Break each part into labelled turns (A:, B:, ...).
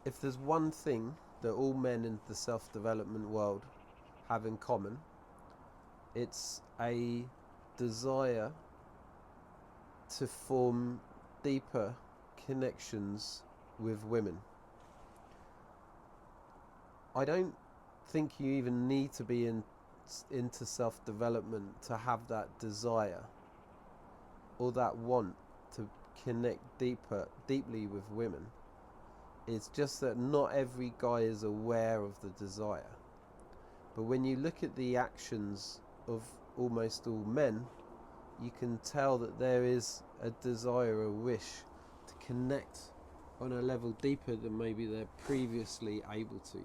A: if there's one thing that all men in the self-development world have in common, it's a desire to form deeper connections with women. I don't think you even need to be into self-development to have that desire or that want to connect deeply with women. It's just that not every guy is aware of the desire. But when you look at the actions of almost all men, you can tell that there is a desire, a wish to connect on a level deeper than maybe they're previously able to.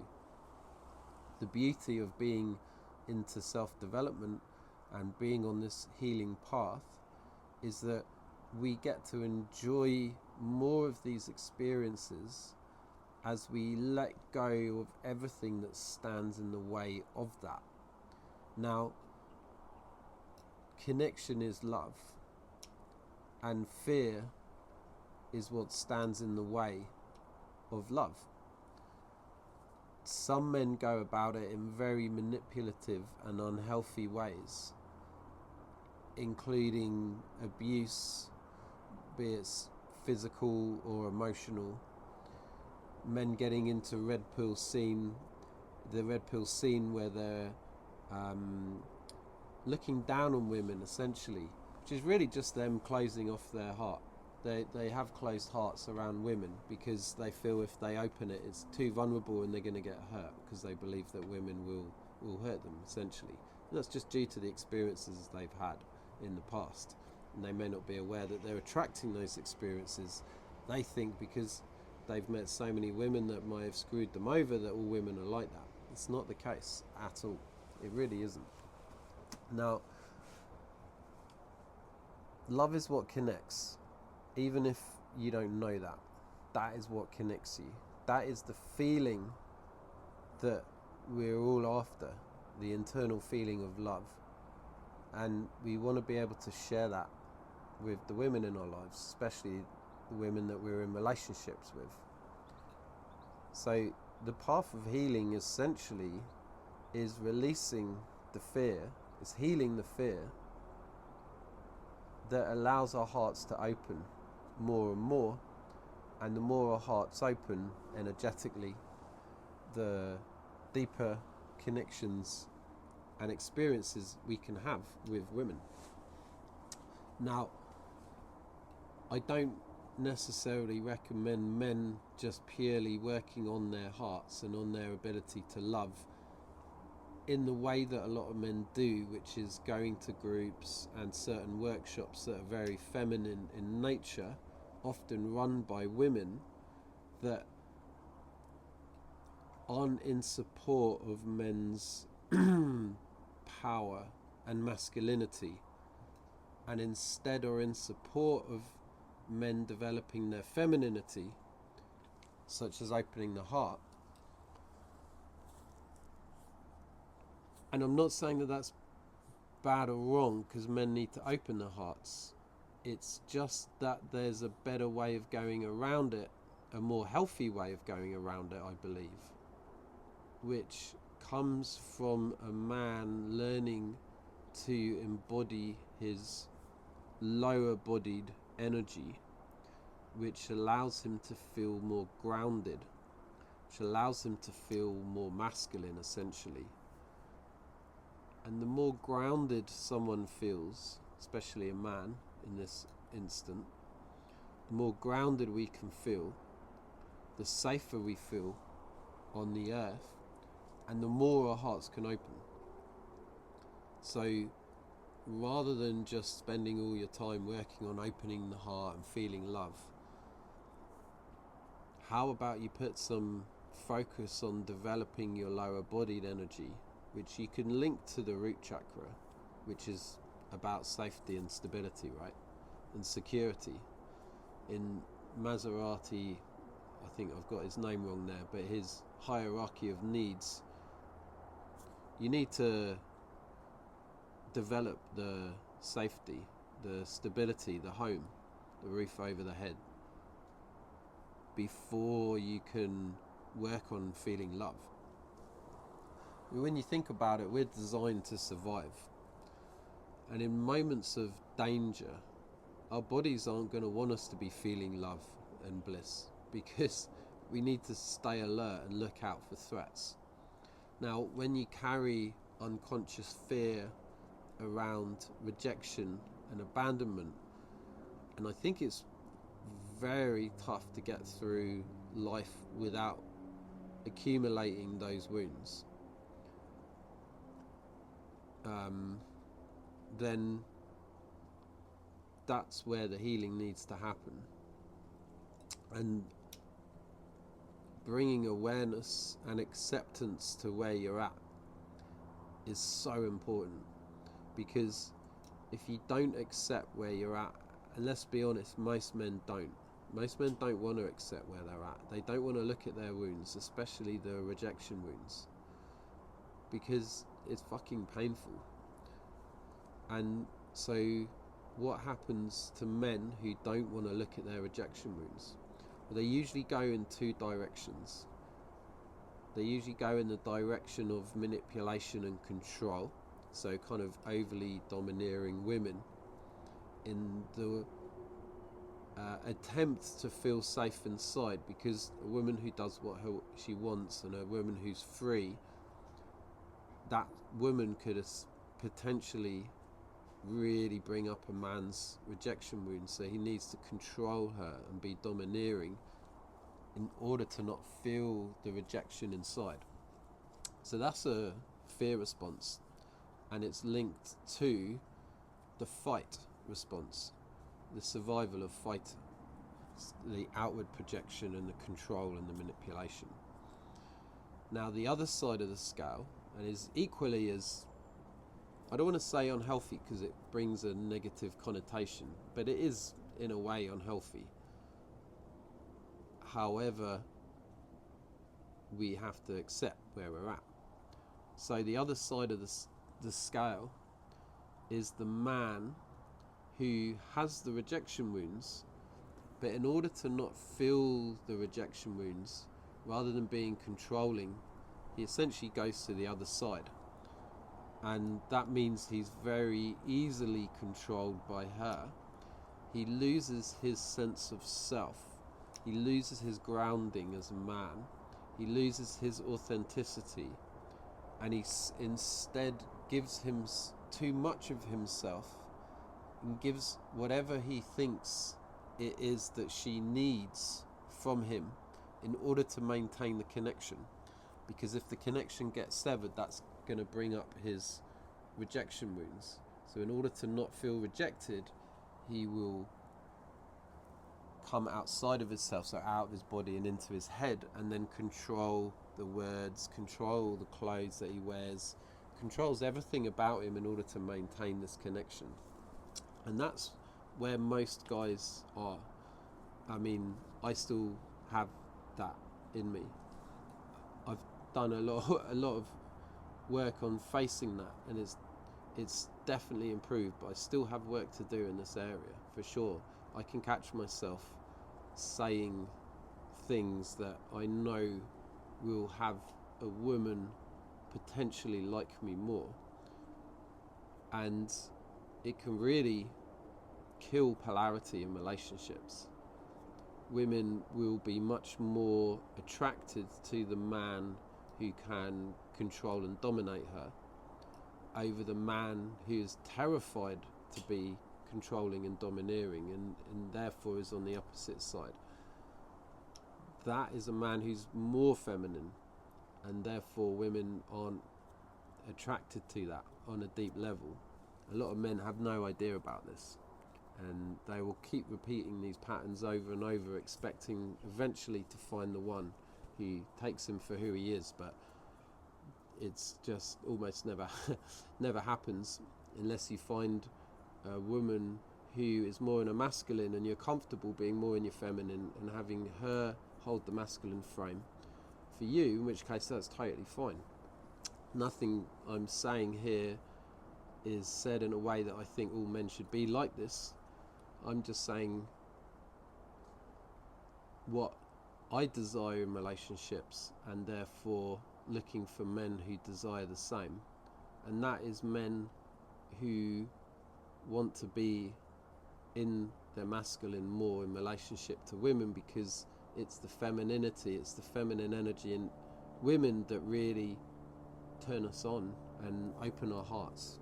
A: The beauty of being into self-development and being on this healing path is that we get to enjoy more of these experiences as we let go of everything that stands in the way of that. Now, connection is love, and fear is what stands in the way of love. Some men go about it in very manipulative and unhealthy ways, including abuse, be it physical or emotional. Men getting into the red pill scene where they're looking down on women, essentially, which is really just them closing off their heart. They have closed hearts around women because they feel if they open it, it's too vulnerable and they're going to get hurt, because they believe that women will hurt them, essentially. And that's just due to the experiences they've had in the past, and they may not be aware that they're attracting those experiences. They think because they've met so many women that might have screwed them over that all women are like that. It's not the case at all. It really isn't. Now, love is what connects. Even if you don't know that, that is what connects you. That is the feeling that we're all after, the internal feeling of love. And we want to be able to share that with the women in our lives, especially the women that we're in relationships with. So the path of healing essentially is releasing the fear, is healing the fear that allows our hearts to open more and more. And the more our hearts open energetically, the deeper connections and experiences we can have with women. Now, I don't necessarily recommend men just purely working on their hearts and on their ability to love in the way that a lot of men do, which is going to groups and certain workshops that are very feminine in nature, often run by women that aren't in support of men's power and masculinity, and instead are in support of men developing their femininity, such as opening the heart. And I'm not saying that that's bad or wrong, because men need to open their hearts. It's just that there's a better way of going around it, a more healthy way of going around it, I believe, which comes from a man learning to embody his lower bodied energy, which allows him to feel more grounded, which allows him to feel more masculine, essentially. And the more grounded someone feels, especially a man in this instant, the more grounded we can feel, the safer we feel on the earth, and the more our hearts can open. So rather than just spending all your time working on opening the heart and feeling love, how about you put some focus on developing your lower bodied energy, which you can link to the root chakra, which is about safety and stability, right? And security. In Maserati, I think I've got his name wrong there, but his hierarchy of needs, you need to develop the safety, the stability, the home, the roof over the head, before you can work on feeling love. When you think about it, we're designed to survive. And in moments of danger, our bodies aren't going to want us to be feeling love and bliss, because we need to stay alert and look out for threats. Now, when you carry unconscious fear around rejection and abandonment, and I think it's very tough to get through life without accumulating those wounds, then that's where the healing needs to happen. And bringing awareness and acceptance to where you're at is so important, because if you don't accept where you're at, and let's be honest, most men don't want to accept where they're at. They don't want to look at their wounds, especially the rejection wounds, because it's fucking painful. And so what happens to men who don't want to look at their rejection wounds? Well, they usually go in two directions. They usually go in the direction of manipulation and control, so kind of overly domineering women, in the attempt to feel safe inside, because a woman who does what she wants and a woman who's free, that woman could potentially really bring up a man's rejection wound, so he needs to control her and be domineering in order to not feel the rejection inside. So that's a fear response, and it's linked to the fight response, the survival of fight, the outward projection and the control and the manipulation. Now the other side of the scale, and is equally as, I don't want to say unhealthy because it brings a negative connotation, but it is in a way unhealthy. However, we have to accept where we're at. So the other side of the scale is the man who has the rejection wounds, but in order to not feel the rejection wounds, rather than being controlling, he essentially goes to the other side. And that means he's very easily controlled by her. He loses his sense of self. He loses his grounding as a man. He loses his authenticity. And he instead gives him too much of himself, and gives whatever he thinks it is that she needs from him in order to maintain the connection. Because if the connection gets severed, that's going to bring up his rejection wounds. So in order to not feel rejected, he will come outside of himself, so out of his body and into his head, and then control the words, control the clothes that he wears, controls everything about him in order to maintain this connection. And that's where most guys are. I mean, I still have that in me. I've done a lot of work on facing that, and it's definitely improved, but I still have work to do in this area, for sure. I can catch myself saying things that I know will have a woman potentially like me more, and it can really kill polarity in relationships. Women will be much more attracted to the man who can control and dominate her over the man who is terrified to be controlling and domineering, and therefore is on the opposite side. That is a man who's more feminine, and therefore women aren't attracted to that on a deep level. A lot of men have no idea about this, and they will keep repeating these patterns over and over, expecting eventually to find the one who takes him for who he is, but it's just almost never happens unless you find a woman who is more in a masculine and you're comfortable being more in your feminine and having her hold the masculine frame for you, in which case that's totally fine. Nothing I'm saying here is said in a way that I think all men should be like this. I'm just saying what I desire in relationships, and therefore looking for men who desire the same. And that is men who want to be in their masculine more in relationship to women, because it's the femininity, it's the feminine energy in women that really turn us on and open our hearts.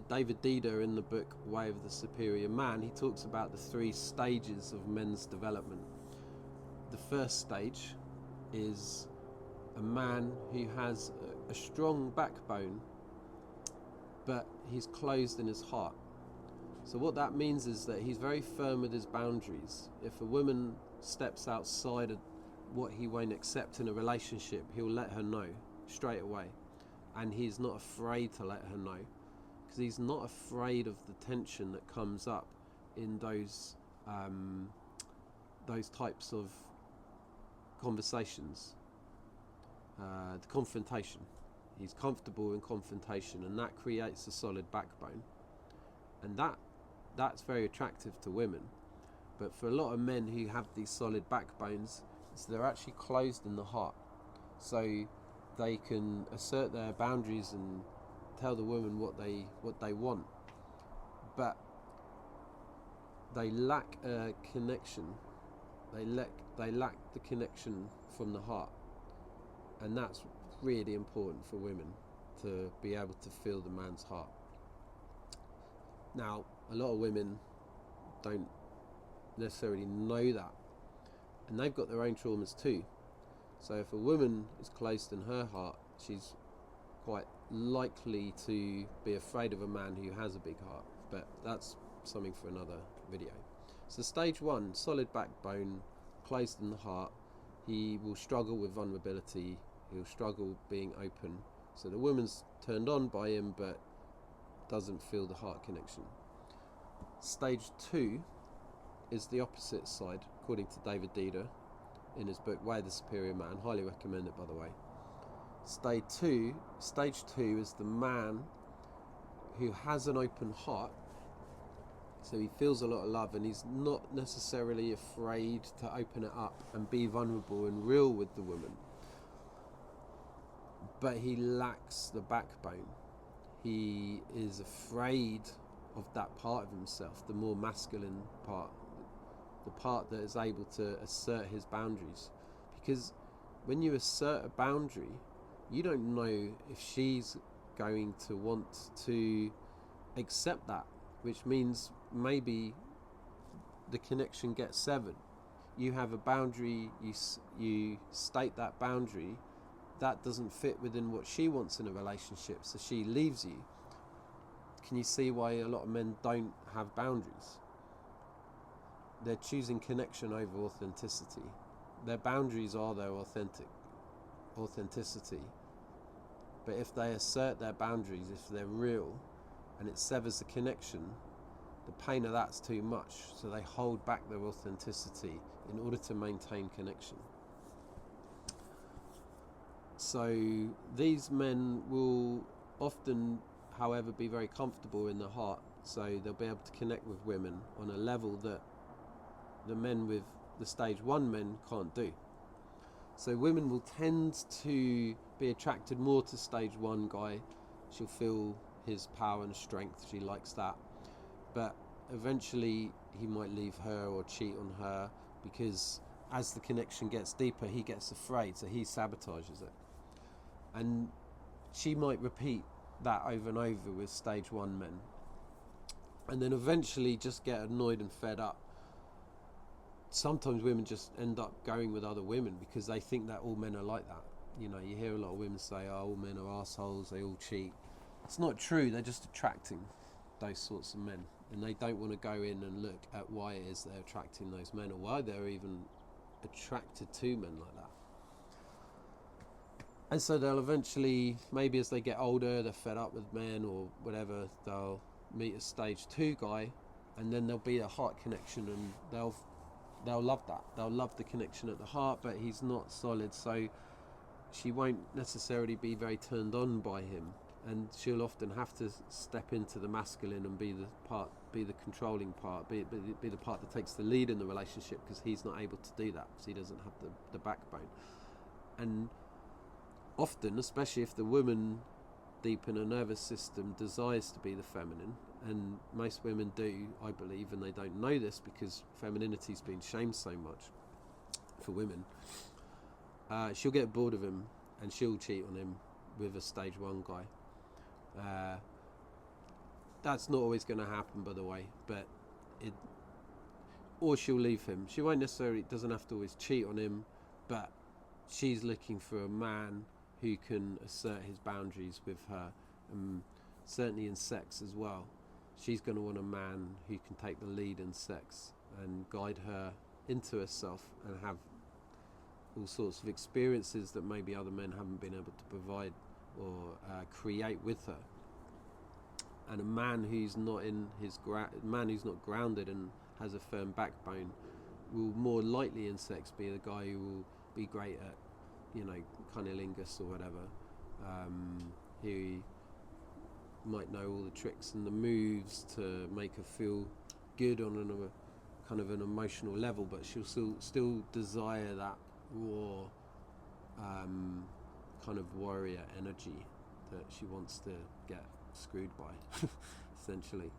A: David Dida, in the book Way of the Superior Man, he talks about the 3 stages of men's development. The first stage is a man who has a strong backbone, but he's closed in his heart. So what that means is that he's very firm with his boundaries. If a woman steps outside of what he won't accept in a relationship, he'll let her know straight away. And he's not afraid to let her know, because he's not afraid of the tension that comes up in those types of conversations, the confrontation. He's comfortable in confrontation, and that creates a solid backbone, and that's very attractive to women. But for a lot of men who have these solid backbones, they're actually closed in the heart, so they can assert their boundaries and tell the woman what they want, but they lack a connection. They lack the connection from the heart, and that's really important for women, to be able to feel the man's heart. Now, a lot of women don't necessarily know that, and they've got their own traumas too. So if a woman is closed in her heart, she's quite likely to be afraid of a man who has a big heart, but that's something for another video. So stage 1, solid backbone, closed in the heart. He will struggle with vulnerability, he'll struggle being open. So the woman's turned on by him, but doesn't feel the heart connection. Stage 2 is the opposite side, according to David Dida in his book Way of the Superior Man. Highly recommend it, by the way. Stage two is the man who has an open heart, so he feels a lot of love, and he's not necessarily afraid to open it up and be vulnerable and real with the woman, but he lacks the backbone. He is afraid of that part of himself, the more masculine part, the part that is able to assert his boundaries. Because when you assert a boundary, you don't know if she's going to want to accept that, which means maybe the connection gets severed. You have a boundary, you state that boundary, that doesn't fit within what she wants in a relationship, so she leaves you. Can you see why a lot of men don't have boundaries? They're choosing connection over authenticity. Their boundaries are their authenticity. But if they assert their boundaries, if they're real, and it severs the connection, the pain of that's too much. So they hold back their authenticity in order to maintain connection. So these men will often, however, be very comfortable in the heart. So they'll be able to connect with women on a level that the men with the stage 1 men can't do. So women will tend to be attracted more to stage 1 guy. She'll feel his power and strength, she likes that. But eventually he might leave her or cheat on her, because as the connection gets deeper, he gets afraid, so he sabotages it. And she might repeat that over and over with stage 1 men, and then eventually just get annoyed and fed up. Sometimes women just end up going with other women because they think that all men are like that. You know, you hear a lot of women say, oh, all men are assholes, they all cheat. It's not true. They're just attracting those sorts of men, and they don't want to go in and look at why it is they're attracting those men, or why they're even attracted to men like that. And so they'll eventually, maybe as they get older, they're fed up with men or whatever, they'll meet a stage 2 guy, and then there'll be a heart connection, and they'll love that. They'll love the connection at the heart, but he's not solid, so she won't necessarily be very turned on by him. and she'll often have to step into the masculine and be the controlling part, be the part that takes the lead in the relationship, because he's not able to do that, because he doesn't have the backbone. And often, especially if the woman deep in her nervous system desires to be the feminine, and most women do, I believe, and they don't know this because femininity's been shamed so much for women, she'll get bored of him and she'll cheat on him with a stage 1 guy. That's not always going to happen, by the way, but or she'll leave him. She won't necessarily, doesn't have to always cheat on him, but she's looking for a man who can assert his boundaries with her, and certainly in sex as well. She's going to want a man who can take the lead in sex and guide her into herself and have all sorts of experiences that maybe other men haven't been able to provide or create with her. And a man who's not who's not grounded and has a firm backbone will more likely in sex be the guy who will be great at, cunnilingus or whatever. He might know all the tricks and the moves to make her feel good on a kind of an emotional level, but she'll still desire that raw kind of warrior energy that she wants to get screwed by, essentially.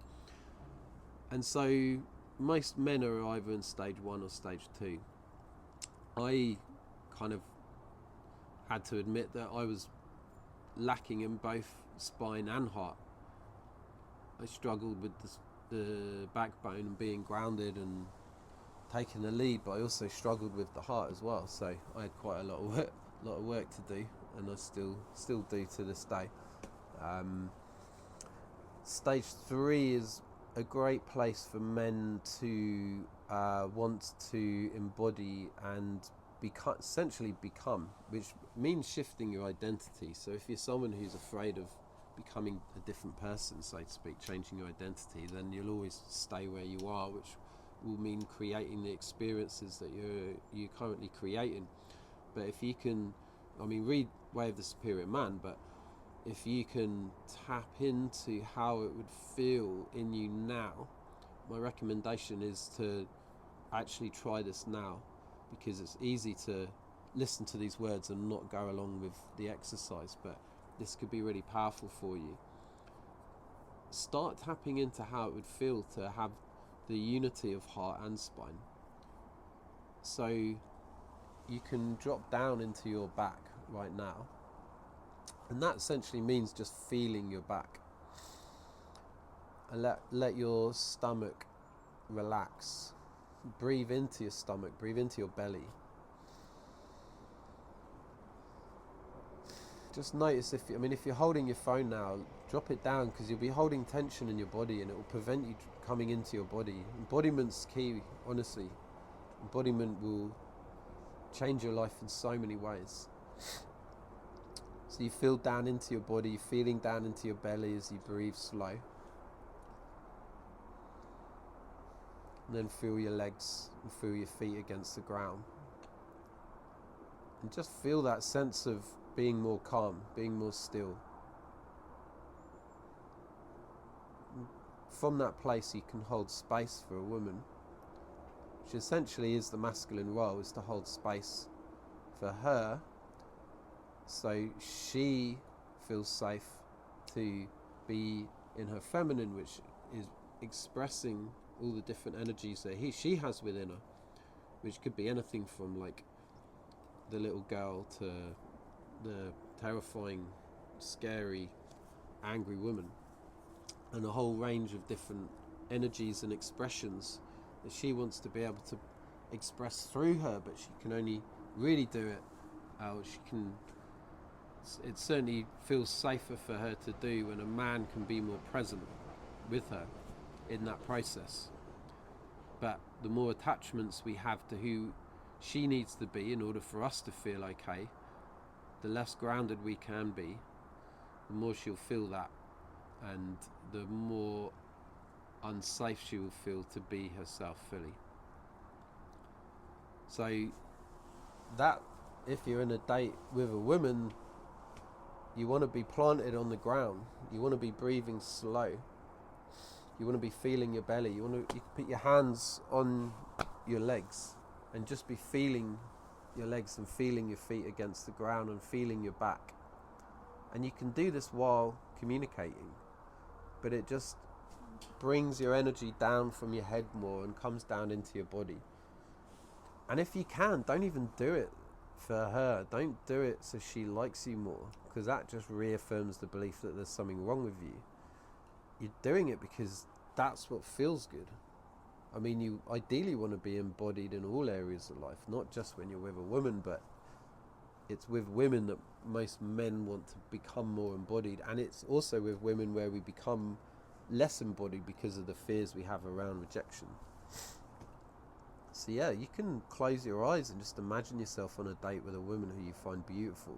A: And so most men are either in stage 1 or stage 2. I kind of had to admit that I was lacking in both spine and heart. I struggled with the backbone and being grounded and taking the lead, but I also struggled with the heart as well. So I had quite a lot of work to do, and I still do to this day. Stage 3 is a great place for men to want to embody and essentially become, which means shifting your identity. So if you're someone who's afraid of becoming a different person, so to speak, changing your identity, then you'll always stay where you are, which will mean creating the experiences that you're currently creating. But if you can, read Way of the Superior Man, but if you can tap into how it would feel in you now, my recommendation is to actually try this now, because it's easy to listen to these words and not go along with the exercise, but this could be really powerful for you. Start tapping into how it would feel to have the unity of heart and spine. So you can drop down into your back right now, and that essentially means just feeling your back, and let your stomach relax. Breathe into your stomach, breathe into your belly. Just notice if you're holding your phone now, drop it down, because you'll be holding tension in your body and it will prevent you coming into your body. Embodiment's key, honestly. Embodiment will change your life in so many ways. So you feel down into your body, feeling down into your belly as you breathe slow. And then feel your legs and feel your feet against the ground. And just feel that sense of being more calm, being more still. From that place you can hold space for a woman, which essentially is the masculine role, is to hold space for her so she feels safe to be in her feminine, which is expressing all the different energies that she has within her, which could be anything from like the little girl to the terrifying, scary, angry woman, and a whole range of different energies and expressions that she wants to be able to express through her, but she can only really do it, it certainly feels safer for her to do when a man can be more present with her in that process. But the more attachments we have to who she needs to be in order for us to feel okay, the less grounded we can be, the more she'll feel that, and the more unsafe she will feel to be herself fully. So that, if you're in a date with a woman, You want to be planted on the ground. You want to be breathing slow. You want to be feeling your belly. You can put your hands on your legs and just be feeling your legs and feeling your feet against the ground and feeling your back. And you can do this while communicating, but it just brings your energy down from your head more and comes down into your body. And if you can, don't even do it for her. Don't do it so she likes you more, because that just reaffirms the belief that there's something wrong with you. You're doing it because that's what feels good. I mean, you ideally want to be embodied in all areas of life, not just when you're with a woman, but it's with women that most men want to become more embodied. And it's also with women where we become less embodied because of the fears we have around rejection. So yeah, you can close your eyes and just imagine yourself on a date with a woman who you find beautiful,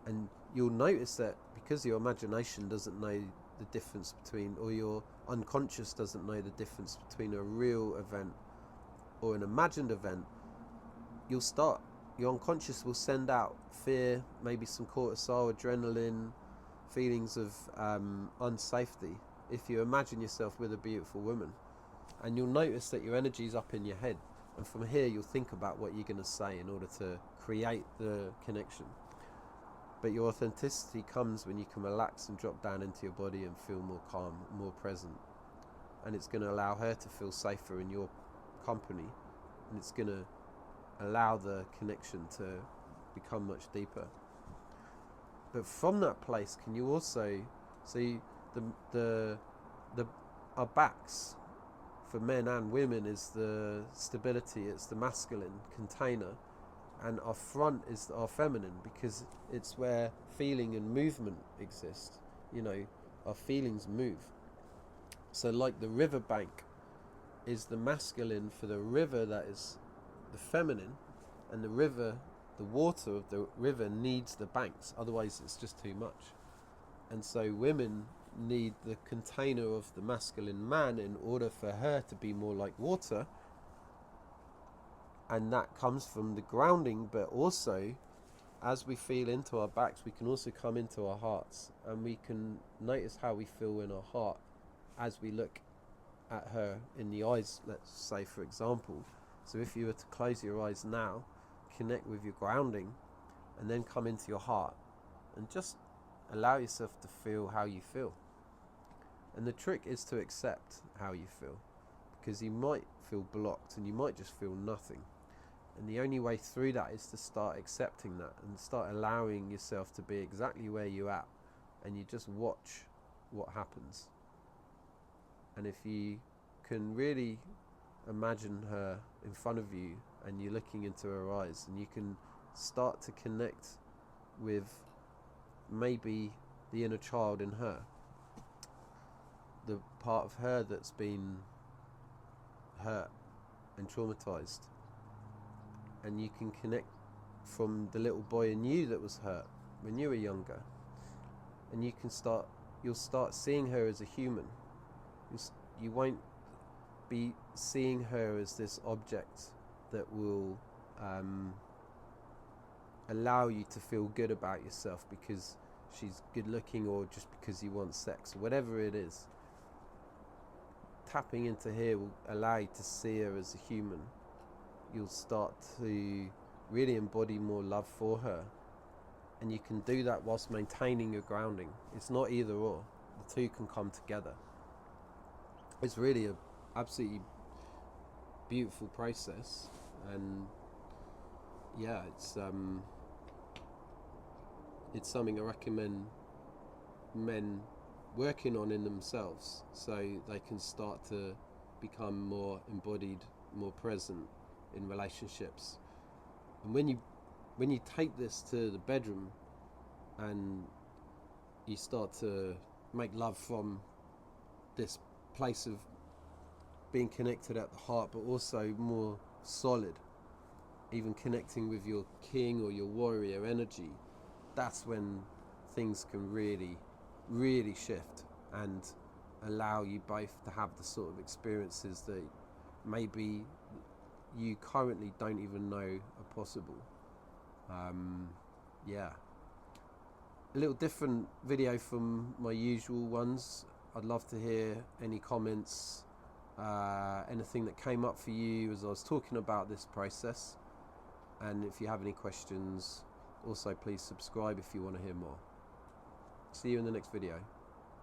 A: and you'll notice that because your imagination doesn't know the difference between, or your unconscious doesn't know the difference between a real event or an imagined event, your unconscious will send out fear, maybe some cortisol, adrenaline, feelings of unsafety if you imagine yourself with a beautiful woman. And you'll notice that your energy's up in your head, and from here you'll think about what you're going to say in order to create the connection. But your authenticity comes when you can relax and drop down into your body and feel more calm, more present. And it's going to allow her to feel safer in your company, and it's going to allow the connection to become much deeper. But from that place, can you also see our backs, for men and women, is the stability, it's the masculine container, and our front is our feminine, because it's where feeling and movement exist. Our feelings move. So like the river bank is the masculine for the river, that is the feminine, and the water of the river needs the banks, otherwise it's just too much. And so women need the container of the masculine man in order for her to be more like water, and that comes from the grounding. But also, as we feel into our backs, we can also come into our hearts, and we can notice how we feel in our heart as we look at her in the eyes, let's say, for example. So if you were to close your eyes now, connect with your grounding, and then come into your heart and just allow yourself to feel how you feel. And the trick is to accept how you feel, because you might feel blocked and you might just feel nothing. And the only way through that is to start accepting that and start allowing yourself to be exactly where you're at, and you just watch what happens. And if you can really imagine her in front of you and you're looking into her eyes, and you can start to connect with maybe the inner child in her, the part of her that's been hurt and traumatized, and you can connect from the little boy in you that was hurt when you were younger, and you'll start seeing her as a human. You won't be seeing her as this object that will allow you to feel good about yourself because she's good looking, or just because you want sex, or whatever it is. Tapping into here will allow you to see her as a human. You'll start to really embody more love for her, and you can do that whilst maintaining your grounding. It's not either or, the two can come together. It's really a absolutely beautiful process, and yeah, it's something I recommend men working on in themselves, so they can start to become more embodied, more present in relationships. And when you take this to the bedroom and you start to make love from this place of being connected at the heart, but also more solid, even connecting with your king or your warrior energy, that's when things can really, really shift and allow you both to have the sort of experiences that maybe you currently don't even know are possible. Yeah. a little different video from my usual ones. I'd love to hear any comments, anything that came up for you as I was talking about this process. And if you have any questions, also please subscribe if you want to hear more. See you in the next video.